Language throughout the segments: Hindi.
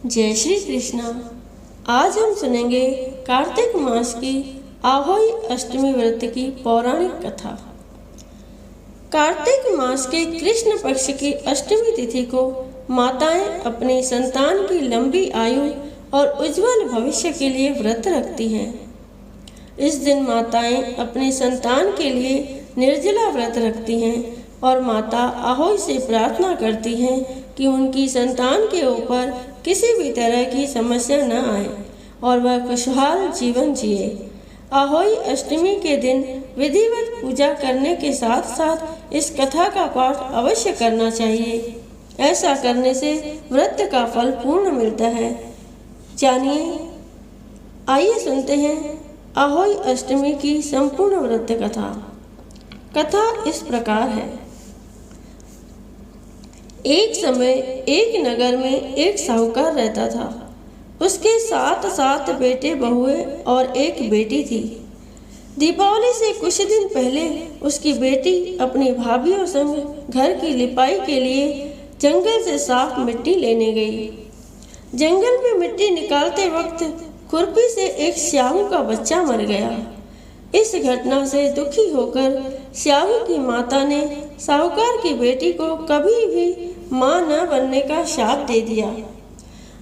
जय श्री कृष्णा। आज हम सुनेंगे कार्तिक मास की आहोई अष्टमी व्रत की पौराणिक कथा। कार्तिक मास के कृष्ण पक्ष की अष्टमी तिथि को माताएं अपनी संतान की लंबी आयु और उज्जवल भविष्य के लिए व्रत रखती हैं। इस दिन माताएं अपनी संतान के लिए निर्जला व्रत रखती हैं और माता आहोई से प्रार्थना करती हैं कि उनकी संतान के ऊपर किसी भी तरह की समस्या न आए और वह खुशहाल जीवन जिए। आहोई अष्टमी के दिन विधिवत पूजा करने के साथ साथ इस कथा का पाठ अवश्य करना चाहिए। ऐसा करने से व्रत का फल पूर्ण मिलता है। जानिए, आइए सुनते हैं आहोई अष्टमी की संपूर्ण व्रत कथा। कथा इस प्रकार है। एक समय एक नगर में एक साहूकार रहता था। उसके 7 बेटे बहुए और एक बेटी थी। दीपावली से कुछ दिन पहले उसकी बेटी अपनी भाभीयों संग घर की लिपाई के लिए जंगल से साफ मिट्टी लेने गई। जंगल में मिट्टी निकालते वक्त खुरपी से एक श्याहू का बच्चा मर गया। इस घटना से दुखी होकर श्याहू की माता ने साहूकार की बेटी को कभी भी मां न बनने का शाप दे दिया।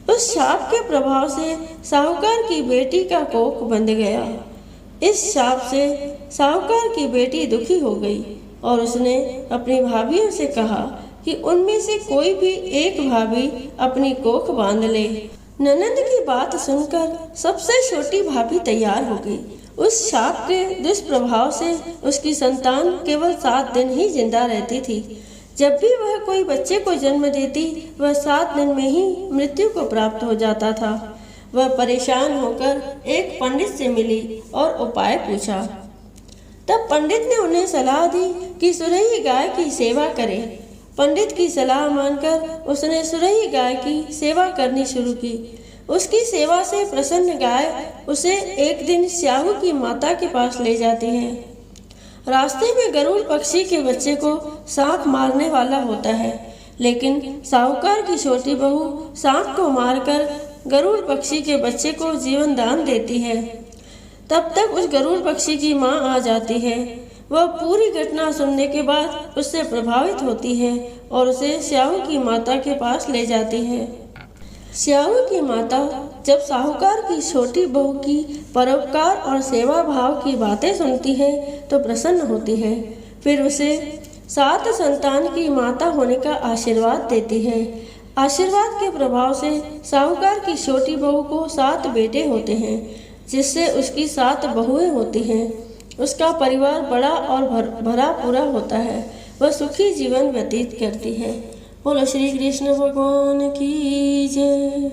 उस शाप के प्रभाव से साहूकार की बेटी का कोख बंध गया। इस शाप से साहूकार की बेटी दुखी हो गई और उसने अपनी भाभीयों से कहा कि उनमें से कोई भी एक भाभी अपनी कोख बांध ले। ननद की बात सुनकर सबसे छोटी भाभी तैयार हो गई। उस शाप के दुष्प्रभाव से उसकी संतान केवल 7 दिन ही जिंदा रहती थी। जब भी वह कोई बच्चे को जन्म देती, वह 7 दिन में ही मृत्यु को प्राप्त हो जाता था। वह परेशान होकर एक पंडित से मिली और उपाय पूछा। तब पंडित ने उन्हें सलाह दी कि सुरही गाय की सेवा करें। पंडित की सलाह मानकर उसने सुरही गाय की सेवा करनी शुरू की। उसकी सेवा से प्रसन्न गाय उसे एक दिन श्याहू की माता के पास ले जाती है। रास्ते में गरुड़ पक्षी के बच्चे को सांप मारने वाला होता है, लेकिन साहूकार की छोटी बहू सांप को मारकर गरुड़ पक्षी के बच्चे को जीवन दान देती है। तब तक उस गरुड़ पक्षी की मां आ जाती है। वह पूरी घटना सुनने के बाद उससे प्रभावित होती है और उसे श्याहू की माता के पास ले जाती है। श्याहू की माता जब साहूकार की छोटी बहू की परोपकार और सेवा भाव की बातें सुनती है तो प्रसन्न होती है। फिर उसे 7 संतान की माता होने का आशीर्वाद देती है। आशीर्वाद के प्रभाव से साहूकार की छोटी बहू को 7 बेटे होते हैं, जिससे उसकी 7 बहुएं होती हैं। उसका परिवार बड़ा और भरा पूरा होता है। वह सुखी जीवन व्यतीत करती है। बोलो श्री कृष्ण भगवान की जय।